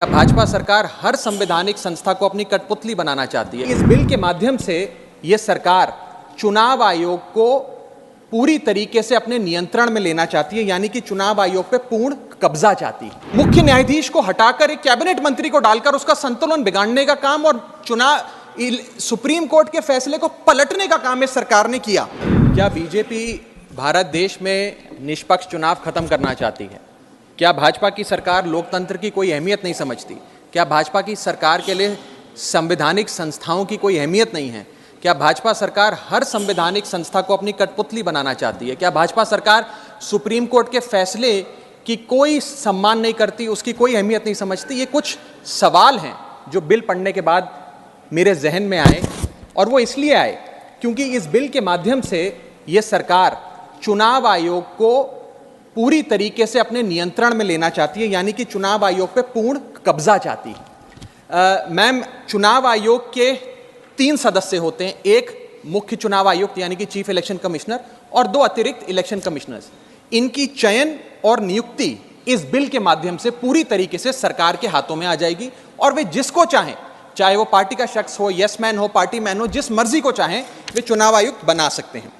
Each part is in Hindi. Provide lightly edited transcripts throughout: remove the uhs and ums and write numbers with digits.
भाजपा सरकार हर संवैधानिक संस्था को अपनी कठपुतली बनाना चाहती है। इस बिल के माध्यम से ये सरकार चुनाव आयोग को पूरी तरीके से अपने नियंत्रण में लेना चाहती है, यानी कि चुनाव आयोग पे पूर्ण कब्जा चाहती है। मुख्य न्यायाधीश को हटाकर एक कैबिनेट मंत्री को डालकर उसका संतुलन बिगाड़ने का काम और सुप्रीम कोर्ट के फैसले को पलटने का काम इस सरकार ने किया। क्या बीजेपी भारत देश में निष्पक्ष चुनाव खत्म करना चाहती है? क्या भाजपा की सरकार लोकतंत्र की कोई अहमियत नहीं समझती? क्या भाजपा की सरकार के लिए संवैधानिक संस्थाओं की कोई अहमियत नहीं है? क्या भाजपा सरकार हर संवैधानिक संस्था को अपनी कठपुतली बनाना चाहती है? क्या भाजपा सरकार सुप्रीम कोर्ट के फैसले की कोई सम्मान नहीं करती, उसकी कोई अहमियत नहीं समझती? ये कुछ सवाल हैं जो बिल पढ़ने के बाद मेरे जहन में आए, और वो इसलिए आए क्योंकि इस बिल के माध्यम से ये सरकार चुनाव आयोग को पूरी तरीके से अपने नियंत्रण में लेना चाहती है, यानी कि चुनाव आयोग पे पूर्ण कब्जा चाहती है। मैम, चुनाव आयोग के 3 सदस्य होते हैं, एक मुख्य चुनाव आयुक्त यानी कि चीफ इलेक्शन कमिश्नर और 2 अतिरिक्त इलेक्शन कमिश्नर्स। इनकी चयन और नियुक्ति इस बिल के माध्यम से पूरी तरीके से सरकार के हाथों में आ जाएगी और वे जिसको चाहें, चाहे वो पार्टी का शख्स हो, यस मैन हो, पार्टी मैन हो, जिस मर्जी को चाहें वे चुनाव आयुक्त बना सकते हैं।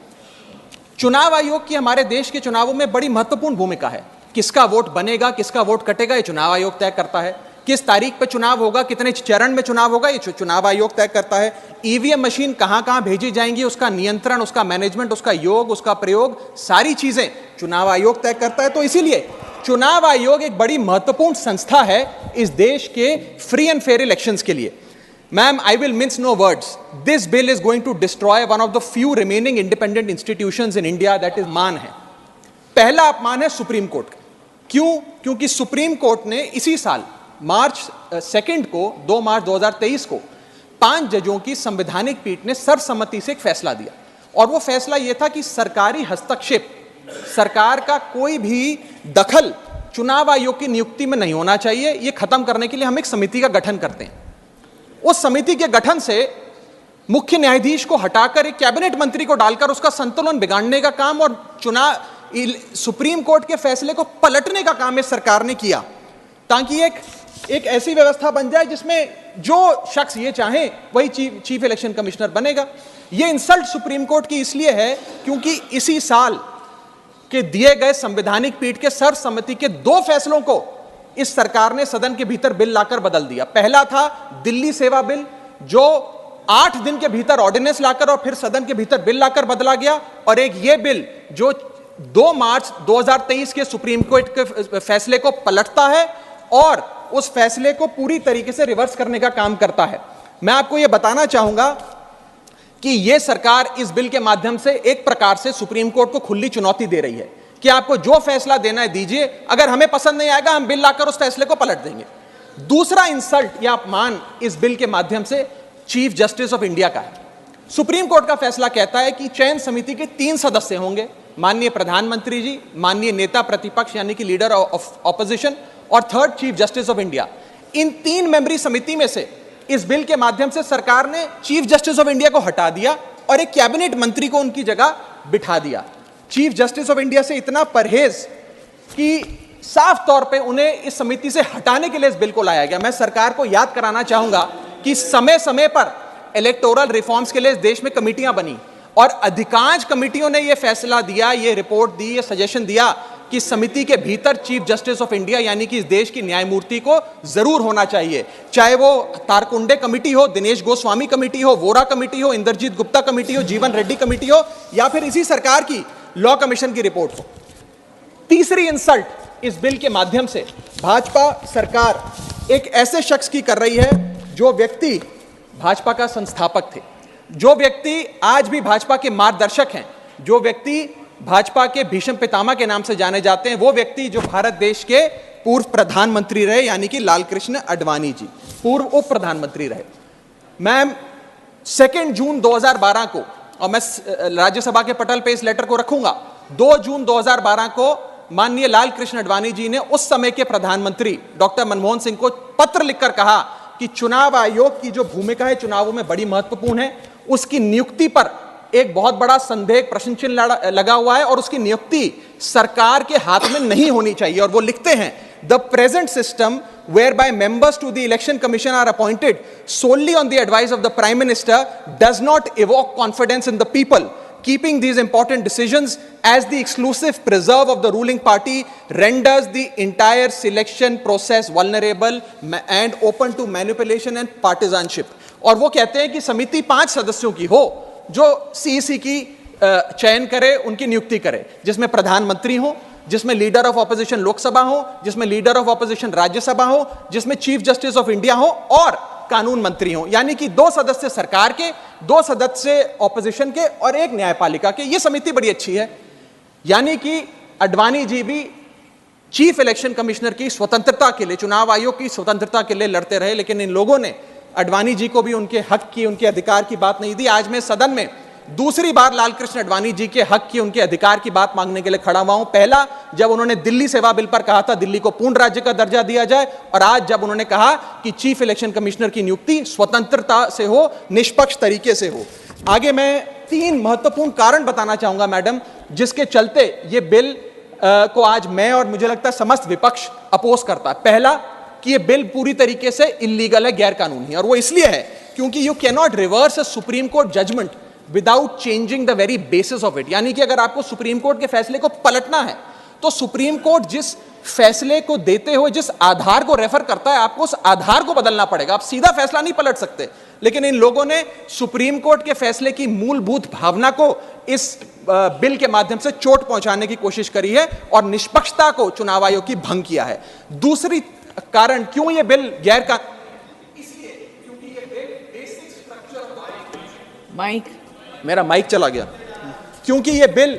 चुनाव आयोग की हमारे देश के चुनावों में बड़ी महत्वपूर्ण भूमिका है। किसका वोट बनेगा, किसका वोट कटेगा, ये चुनाव आयोग तय करता है। किस तारीख पे चुनाव होगा, कितने चरण में चुनाव होगा, ये चुनाव आयोग तय करता है। ईवीएम मशीन कहां कहां भेजी जाएंगी, उसका नियंत्रण, उसका मैनेजमेंट, उसका योग, उसका प्रयोग, सारी चीजें चुनाव आयोग तय करता है। तो इसीलिए चुनाव आयोग एक बड़ी महत्वपूर्ण संस्था है इस देश के फ्री एंड फेयर इलेक्शंस के लिए। Ma'am, I will mince no words. This bill is going to destroy one of the few remaining independent institutions in India, that is मान है। पहला अपमान है सुप्रीम कोर्ट का। क्यों? क्योंकि सुप्रीम कोर्ट ने इसी साल मार्च 2 को 2 मार्च 2023 को 5 जजों की संवैधानिक पीठ ने सर्वसम्मति से एक फैसला दिया, और वो फैसला ये था कि सरकारी हस्तक्षेप, सरकार का कोई भी दखल चुनाव आयोग की नियुक्ति में नहीं होना चाहिए। ये खत्म करने के लिए हम एक समिति का गठन करते हैं। उस समिति के गठन से मुख्य न्यायाधीश को हटाकर एक कैबिनेट मंत्री को डालकर उसका संतुलन बिगाड़ने का काम और सुप्रीम कोर्ट के फैसले को पलटने का काम इस सरकार ने किया, ताकि एक ऐसी व्यवस्था बन जाए जिसमें जो शख्स ये चाहे वही चीफ इलेक्शन कमिश्नर बनेगा। ये इंसल्ट सुप्रीम कोर्ट की इसलिए है क्योंकि इसी साल के दिए गए संवैधानिक पीठ के सर्वसम्मति के 2 फैसलों को इस सरकार ने सदन के भीतर बिल लाकर बदल दिया। पहला था दिल्ली सेवा बिल, जो 8 दिन के भीतर ऑर्डिनेंस लाकर और फिर सदन के भीतर बिल लाकर बदला गया, और एक ये बिल जो 2 मार्च 2023 के सुप्रीम कोर्ट के फैसले को पलटता है और उस फैसले को पूरी तरीके से रिवर्स करने का काम करता है। मैं आपको यह बताना चाहूंगा कि यह सरकार इस बिल के माध्यम से एक प्रकार से सुप्रीम कोर्ट को खुली चुनौती दे रही है कि आपको जो फैसला देना है दीजिए, अगर हमें पसंद नहीं आएगा हम बिल लाकर उस फैसले को पलट देंगे। दूसरा इंसल्ट या अपमान इस बिल के माध्यम से चीफ जस्टिस ऑफ इंडिया का है। सुप्रीम कोर्ट का फैसला कहता है कि चयन समिति के 3 सदस्य होंगे, माननीय प्रधानमंत्री जी, माननीय नेता प्रतिपक्ष यानी कि लीडर ऑफ ऑपोजिशन, और 3rd chief justice of India. इन 3 मेंबरी समिति में से इस बिल के माध्यम से सरकार ने चीफ जस्टिस ऑफ इंडिया को हटा दिया और एक कैबिनेट मंत्री को उनकी जगह बिठा दिया। चीफ जस्टिस ऑफ इंडिया से इतना परहेज कि साफ तौर पे उन्हें इस समिति से हटाने के लिए इस बिल को लाया गया। मैं सरकार को याद कराना चाहूंगा कि समय समय पर इलेक्टोरल रिफॉर्म्स के लिए इस देश में कमेटियां बनी और अधिकांश कमेटियों ने यह फैसला दिया, यह रिपोर्ट दी, यह सजेशन दिया कि समिति के भीतर चीफ जस्टिस ऑफ इंडिया यानी कि इस देश की न्यायमूर्ति को जरूर होना चाहिए। चाहे वो तारकुंडे कमेटी हो, दिनेश गोस्वामी कमेटी हो, वोरा कमेटी हो, इंद्रजीत गुप्ता कमेटी हो, जीवन रेड्डी कमेटी हो, या फिर इसी सरकार की लॉ कमीशन की रिपोर्ट हो। तीसरी इंसल्ट इस बिल के माध्यम से भाजपा सरकार एक ऐसे शख्स की कर रही है जो व्यक्ति भाजपा का संस्थापक थे, जो व्यक्ति आज भी भाजपा के मार्गदर्शक हैं, जो व्यक्ति भाजपा के भीष्म पितामह के नाम से जाने जाते हैं, वो व्यक्ति जो भारत देश के पूर्व प्रधानमंत्री रहे, यानी कि लालकृष्ण आडवाणी जी, पूर्व उप प्रधानमंत्री रहे। मैम, 2 जून 2012 को, और मैं राज्यसभा के पटल पे इस लेटर को रखूंगा, 2 जून 2012 को माननीय लालकृष्ण आडवाणी जी ने उस समय के प्रधानमंत्री डॉक्टर मनमोहन सिंह को पत्र लिखकर कहा कि चुनाव आयोग की जो भूमिका है चुनावों में बड़ी महत्वपूर्ण है, उसकी नियुक्ति पर एक बहुत बड़ा संदेह, प्रश्न चिन्ह लगा हुआ है और उसकी नियुक्ति सरकार के हाथ में नहीं होनी चाहिए। और वो लिखते हैं, the present system whereby members to the election commission are appointed solely on the advice of the prime minister does not evoke confidence in the people. Keeping these important decisions as the exclusive preserve of the ruling party renders the entire selection process vulnerable and open to manipulation and partisanship. और वो कहते हैं कि समिति 5 सदस्यों की हो जो सीईसी की चयन करे, उनकी नियुक्ति करे, जिसमें प्रधानमंत्री हो, जिसमें लीडर ऑफ ऑपोजिशन लोकसभा हो, जिसमें लीडर ऑफ ऑपोजिशन राज्यसभा हो, जिसमें चीफ जस्टिस ऑफ इंडिया हो और कानून मंत्री हो, यानी कि 2 सदस्य सरकार के, 2 सदस्य ऑपोजिशन के और 1 न्यायपालिका के। ये समिति बड़ी अच्छी है, यानी कि अडवाणी जी भी चीफ इलेक्शन कमिश्नर की स्वतंत्रता के लिए, चुनाव आयोग की स्वतंत्रता के लिए लड़ते रहे, लेकिन इन लोगों ने अडवाणी जी को भी उनके हक की, उनके अधिकार की बात नहीं दी। आज मैं सदन में दूसरी बार लालकृष्ण अडवाणी जी के हक की, उनके अधिकार की बात मांगने के लिए खड़ा हुआ हूं। पहला जब उन्होंने दिल्ली सेवा बिल पर कहा था दिल्ली को पूर्ण राज्य का दर्जा दिया जाए, और आज जब उन्होंने कहा कि चीफ इलेक्शन कमिश्नर की नियुक्ति स्वतंत्रता से हो, निष्पक्ष तरीके से हो। आगे मैं 3 महत्वपूर्ण कारण बताना चाहूंगा मैडम, जिसके चलते ये बिल को आज मैं और मुझे लगता है समस्त विपक्ष अपोज करता है। पहला कि ये बिल पूरी तरीके से इलीगल है, गैर कानूनी है, और वो इसलिए है क्योंकि you can not reverse a Supreme Court judgment without changing the very basis of it. यानी कि अगर आपको सुप्रीम कोर्ट के फैसले को पलटना है तो सुप्रीम कोर्ट जिस फैसले को देते हुए जिस आधार को रेफर करता है, आपको उस आधार को बदलना पड़ेगा। आप सीधा फैसला नहीं पलट सकते। लेकिन इन लोगों ने सुप्रीम कोर्ट के फैसले की मूलभूत भावना को इस बिल के माध्यम से चोट पहुंचाने की कोशिश करी है और निष्पक्षता को चुनाव आयोग की भंग किया है। दूसरी कारण क्यों ये बिल गैर का, इसलिए क्योंकि ये बिल बेसिक स्ट्रक्चर, मेरा माइक चला गया, क्योंकि ये bill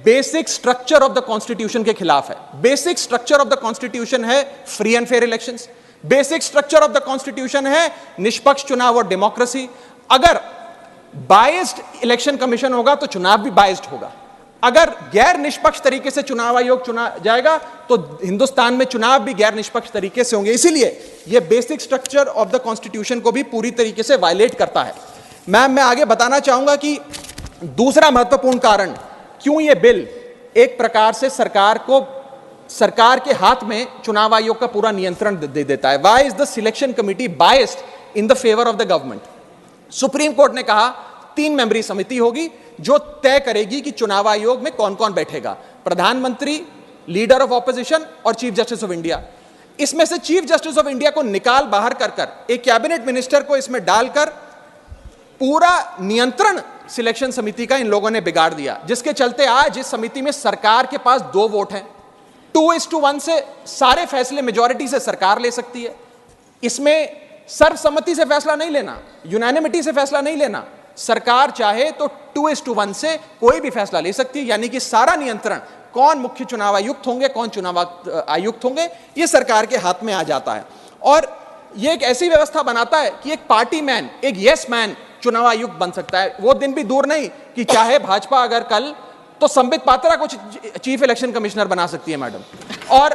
basic structure of the constitution के खिलाफ है। Basic structure of the constitution है free and fair elections, basic structure of the constitution है निष्पक्ष चुनाव और डेमोक्रेसी। अगर बायस्ड इलेक्शन कमीशन होगा तो चुनाव भी बायस्ड होगा। अगर गैर निष्पक्ष तरीके से चुनाव आयोग चुना जाएगा तो हिंदुस्तान में चुनाव भी गैर निष्पक्ष तरीके से होंगे। इसीलिए यह basic structure of the constitution को भी पूरी तरीके से वायलेट करता है। मैं आगे बताना चाहूंगा कि दूसरा महत्वपूर्ण कारण क्यों यह बिल एक प्रकार से सरकार के हाथ में चुनाव आयोग का पूरा नियंत्रण दे देता है। Why is the selection committee biased in the favour of the government? Supreme court ने कहा 3 मेंबरी समिति होगी जो तय करेगी कि चुनाव आयोग में कौन कौन बैठेगा, प्रधानमंत्री, लीडर ऑफ ऑपोजिशन और चीफ जस्टिस ऑफ इंडिया। इसमें से चीफ जस्टिस ऑफ इंडिया को निकाल बाहर कर एक कैबिनेट मिनिस्टर को इसमें डालकर पूरा नियंत्रण सिलेक्शन समिति का इन लोगों ने बिगाड़ दिया, जिसके चलते आज इस समिति में सरकार के पास 2 वोट हैं। 2:1 से सारे फैसले मेजॉरिटी से सरकार ले सकती है। इसमें सर्वसम्मति से फैसला नहीं लेना, यूनानिमिटी से फैसला नहीं लेना। सरकार चाहे तो 2:1 से कोई भी फैसला ले सकती है, यानी कि सारा नियंत्रण कौन मुख्य चुनाव आयुक्त होंगे, कौन चुनाव आयुक्त होंगे, ये सरकार के हाथ में आ जाता है। और ये एक ऐसी व्यवस्था बनाता है कि एक पार्टी मैन, एक यस मैन चुनाव आयुक्त बन सकता है। वो दिन भी दूर नहीं कि चाहे भाजपा अगर कल तो संबित पात्रा को चीफ इलेक्शन कमिश्नर बना सकती है मैडम, और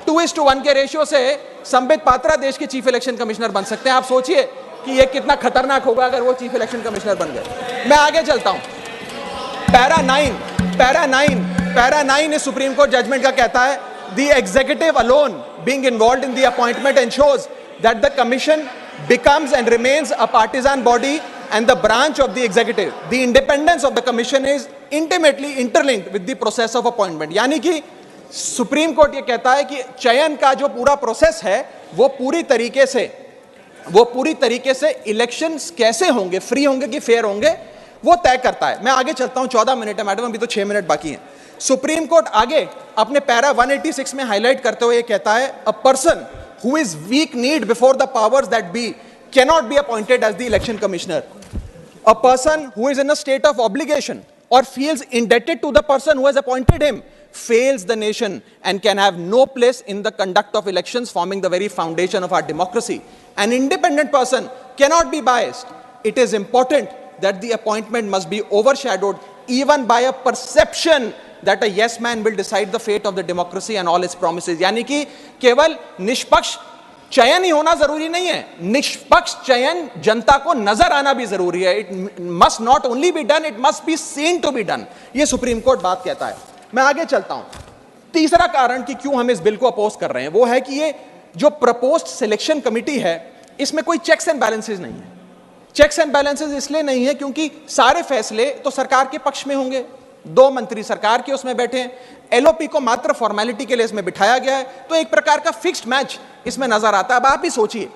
2:1 के रेशियो से संबित पात्रा देश के चीफ इलेक्शन कमिश्नर बन सकते हैं। आप सोचिए कि ये कितना खतरनाक होगा अगर वो चीफ इलेक्शन कमिश्नर बन गए। मैं आगे चलता हूं। पैरा 9 इस सुप्रीम कोर्ट जजमेंट का कहता है, the executive alone being involved in the appointment ensures that the commission becomes and remains a partisan body and the branch of the executive. The independence of the commission is intimately interlinked with the process of appointment. यानी कि सुप्रीम कोर्ट ये कहता है कि चयन का जो पूरा प्रोसेस है वो पूरी तरीके से इलेक्शंस कैसे होंगे, फ्री होंगे कि फेयर होंगे, वो तय करता है। मैं आगे चलता हूं, 14 मिनट है मैडम, अभी तो 6 मिनट बाकी हैं। सुप्रीम कोर्ट आगे अपने पैरा 186 में हाईलाइट करते हुए ये कहता है, a person who is weak kneed before the powers that be cannot be appointed as the election commissioner. A person who is in a state of obligation or feels indebted to the person who has appointed him fails the nation and can have no place in the conduct of elections, forming the very foundation of our democracy. An independent person cannot be biased. It is important that the appointment must be overshadowed even by a perception that a yes man will decide the fate of the democracy and all its promises. यानी कि केवल निष्पक्ष चयन ही होना जरूरी नहीं है, निष्पक्ष चयन जनता को नजर आना भी जरूरी है। It must not only be done, it must be seen to be done. ये सुप्रीम कोर्ट बात कहता है। मैं आगे चलता हूं। तीसरा कारण कि क्यों हम इस बिल को अपोज कर रहे हैं वो है कि ये जो प्रपोज्ड सिलेक्शन कमिटी है इसमें कोई चेक्स एंड बैलेंसेस नहीं है। चेक्स एंड बैलेंसेस इसलिए नहीं है क्योंकि सारे फैसले तो सरकार के पक्ष में होंगे, 2 मंत्री सरकार के उसमें बैठे हैं, एलओपी को मात्र फॉर्मेलिटी के लिए इसमें बिठाया गया है, तो एक प्रकार का फिक्स्ड मैच इसमें नजर आता है। अब आप ही सोचिए,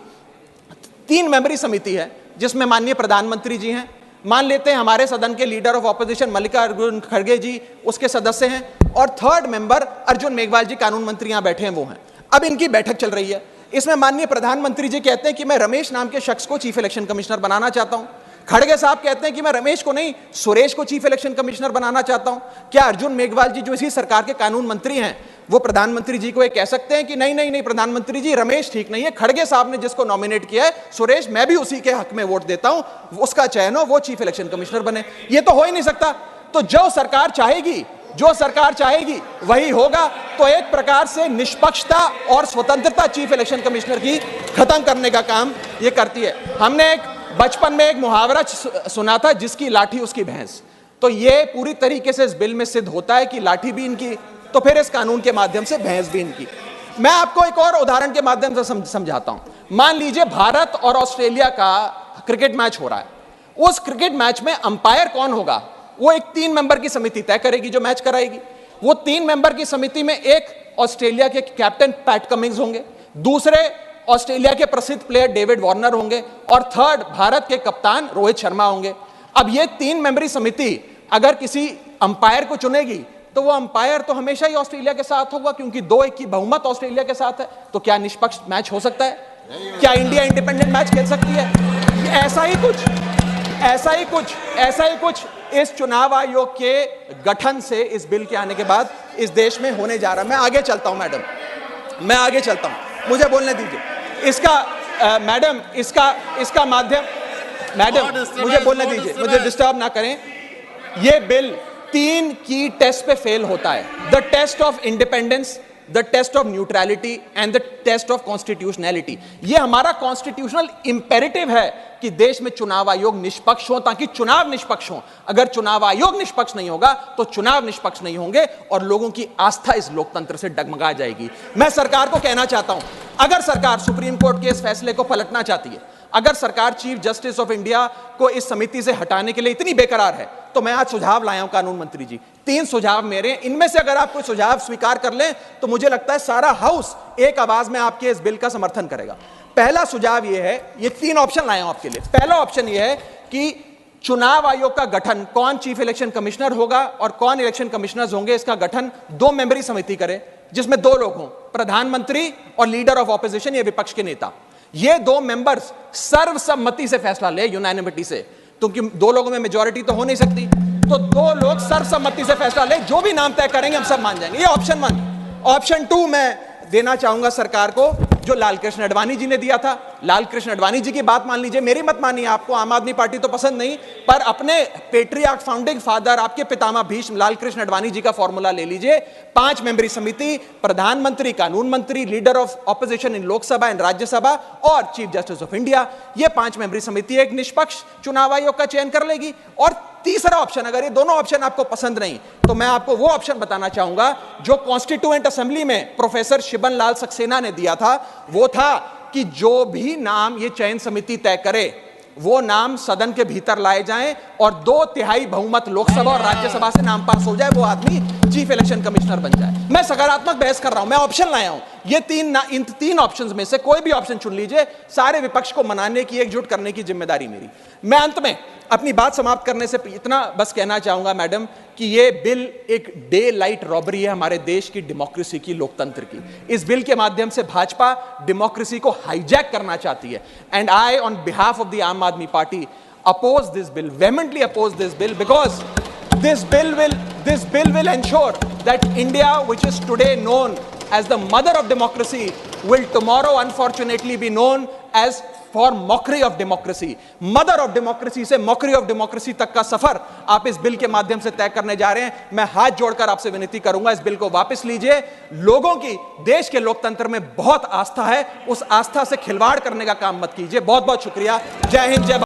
3 मेंबरी समिति है जिसमें माननीय प्रधानमंत्री जी हैं, मान लेते हैं हमारे सदन के लीडर ऑफ ऑपोजिशन मल्लिकार्जुन खड़गे जी उसके सदस्य हैं, और 3rd मेंबर अर्जुन मेघवाल जी कानून मंत्री यहां बैठे हैं वो हैं। अब इनकी बैठक चल रही है, इसमें माननीय प्रधानमंत्री जी कहते हैं कि मैं रमेश नाम के शख्स को चीफ इलेक्शन कमिश्नर बनाना चाहता हूं। खड़गे साहब कहते हैं कि मैं रमेश को नहीं सुरेश को चीफ इलेक्शन कमिश्नर बनाना चाहता हूं। क्या अर्जुन मेघवाल जी जो इसी सरकार के कानून मंत्री हैं वो प्रधानमंत्री जी को ये कह सकते हैं कि नहीं नहीं नहीं प्रधानमंत्री जी रमेश ठीक नहीं है, खड़गे साहब ने जिसको नॉमिनेट किया है सुरेश मैं भी उसी के हक में वोट देता हूं, उसका चयन हो, वो चीफ इलेक्शन कमिश्नर बने? ये तो हो ही नहीं सकता। तो जो सरकार चाहेगी वही होगा। तो एक प्रकार से निष्पक्षता और स्वतंत्रता चीफ इलेक्शन कमिश्नर की खत्म करने का काम ये करती है। हमने बचपन में एक मुहावरा सुना था, जिसकी लाठी उसकी भैंस। तो ये पूरी तरीके से इस बिल में सिद्ध होता है कि लाठी भी इनकी, तो फिर इस कानून के माध्यम से भैंस भी इनकी। मैं आपको एक और उदाहरण के माध्यम से समझाता हूं। मान लीजिए भारत और ऑस्ट्रेलिया का क्रिकेट मैच हो रहा है, उस क्रिकेट मैच में अंपायर कौन होगा वो एक 3 मेंबर की समिति तय करेगी जो मैच कराएगी। वो 3 मेंबर की समिति में एक ऑस्ट्रेलिया के कैप्टन पैट कमिंग्स होंगे, दूसरे ऑस्ट्रेलिया के प्रसिद्ध प्लेयर डेविड वार्नर होंगे, और 3rd भारत के कप्तान रोहित शर्मा होंगे। अब ये 3 मेंबरी समिति अगर किसी अंपायर को चुनेगी तो वो अंपायर तो हमेशा ही ऑस्ट्रेलिया के साथ होगा, क्योंकि 2-1 की बहुमत ऑस्ट्रेलिया के साथ है। तो क्या निष्पक्ष मैच हो सकता है? क्या इंडिया इंडिपेंडेंट मैच खेल सकती है? ऐसा ही कुछ इस चुनाव आयोग के गठन से, इस बिल के आने के बाद इस देश में होने जा रहा है। मैं आगे चलता हूं मैडम, मुझे बोलने दीजिए। इसका माध्यम, मैडम मुझे बोलने दीजिए, मुझे डिस्टर्ब ना करें। यह बिल 3 की टेस्ट पे फेल होता है, the test of independence, the test of neutrality and the test of constitutionality. यह हमारा कॉन्स्टिट्यूशनल इंपेरेटिव है कि देश में चुनाव आयोग निष्पक्ष हो, ताकि चुनाव निष्पक्ष हो। अगर चुनाव आयोग निष्पक्ष नहीं होगा तो चुनाव निष्पक्ष नहीं होंगे और लोगों की आस्था इस लोकतंत्र से डगमगा जाएगी। मैं सरकार को कहना चाहता हूं, अगर सरकार सुप्रीम कोर्ट के इस फैसले को पलटना चाहती है, अगर सरकार चीफ जस्टिस ऑफ इंडिया को इस समिति से हटाने के लिए इतनी बेकरार है, तो मैं आज सुझाव लाया हूं कानून मंत्री जी। 3 सुझाव मेरे, इनमें से अगर आप कोई सुझाव स्वीकार कर लें तो मुझे लगता है सारा हाउस एक आवाज में आपके इस बिल का समर्थन करेगा। पहला सुझाव यह है, ये 3 ऑप्शन लाया हूं आपके लिए। पहला ऑप्शन यह है कि चुनाव आयोग का गठन, कौन चीफ इलेक्शन कमिश्नर होगा और कौन इलेक्शन कमिश्नर्स होंगे, इसका गठन 2 मेंबरी समिति करे, जिसमें 2 लोग हों, प्रधानमंत्री और लीडर ऑफ ऑपोजिशन, ये विपक्ष के नेता। ये 2 मेंबर्स सर्वसम्मति से फैसला ले, यूनानिमिटी से, क्योंकि 2 लोगों में मेजॉरिटी तो हो नहीं सकती, तो 2 लोग सर्वसम्मति से फैसला ले, जो भी नाम तय करेंगे हम सब मान जाएंगे। ये ऑप्शन 1। ऑप्शन 2 मैं देना चाहूंगा सरकार को, जो लालकृष्ण आडवाणी जी ने दिया था। लालकृष्ण आडवाणी जी की बात मान लीजिए, मेरी मत मानिए, आपको आम आदमी पार्टी तो पसंद नहीं, पर अपने पेट्रियार्क फाउंडिंग फादर, आपके पितामह भीष्म लालकृष्ण आडवाणी जी का फॉर्मूला ले लीजिए। 5 मेंबरी समिति, प्रधानमंत्री, कानून मंत्री, leader of opposition in Lok Sabha and Rajya Sabha और चीफ जस्टिस ऑफ इंडिया। ये 5 मेंबरी समिति एक निष्पक्ष चुनाव आयोग का चयन कर लेगी। और तीसरा ऑप्शन, अगर ये दोनों ऑप्शन आपको पसंद नहीं, तो मैं आपको वो ऑप्शन बताना चाहूंगा जो कॉन्स्टिट्यूएंट असेंबली में प्रोफेसर शिबन लाल सक्सेना ने दिया था। वो था कि जो भी नाम ये चयन समिति तय करे वो नाम सदन के भीतर लाए जाएं और 2/3 बहुमत लोकसभा और राज्यसभा से नाम पास हो जाए, वो आदमी चीफ इलेक्शन कमिश्नर बन जाए। मैं सकारात्मक बहस कर रहा हूं, मैं ऑप्शन लाया हूं। ये इन 3 ऑप्शंस में से कोई भी ऑप्शन चुन लीजिए, सारे विपक्ष को मनाने की, एकजुट करने की जिम्मेदारी मेरी। मैं अंत में अपनी बात समाप्त करने से इतना बस कहना चाहूंगा मैडम कि ये बिल एक डे लाइट रॉबरी है हमारे देश की डेमोक्रेसी की, लोकतंत्र की। इस बिल के माध्यम से भाजपा डेमोक्रेसी को हाईजैक करना चाहती है। And I on behalf of the आम आदमी party oppose this bill, vehemently oppose this bill, because this bill will ensure that India, which is today known as the mother of democracy, will tomorrow unfortunately be known as for mockery of democracy. Mother of democracy से mockery of democracy तक का सफर आप इस बिल के माध्यम से तय करने जा रहे हैं। मैं हाथ जोड़कर आपसे विनती करूंगा, इस बिल को वापस लीजिए। लोगों की देश के लोकतंत्र में बहुत आस्था है, उस आस्था से खिलवाड़ करने का काम मत कीजिए। बहुत बहुत शुक्रिया। जय हिंद, जय भारत।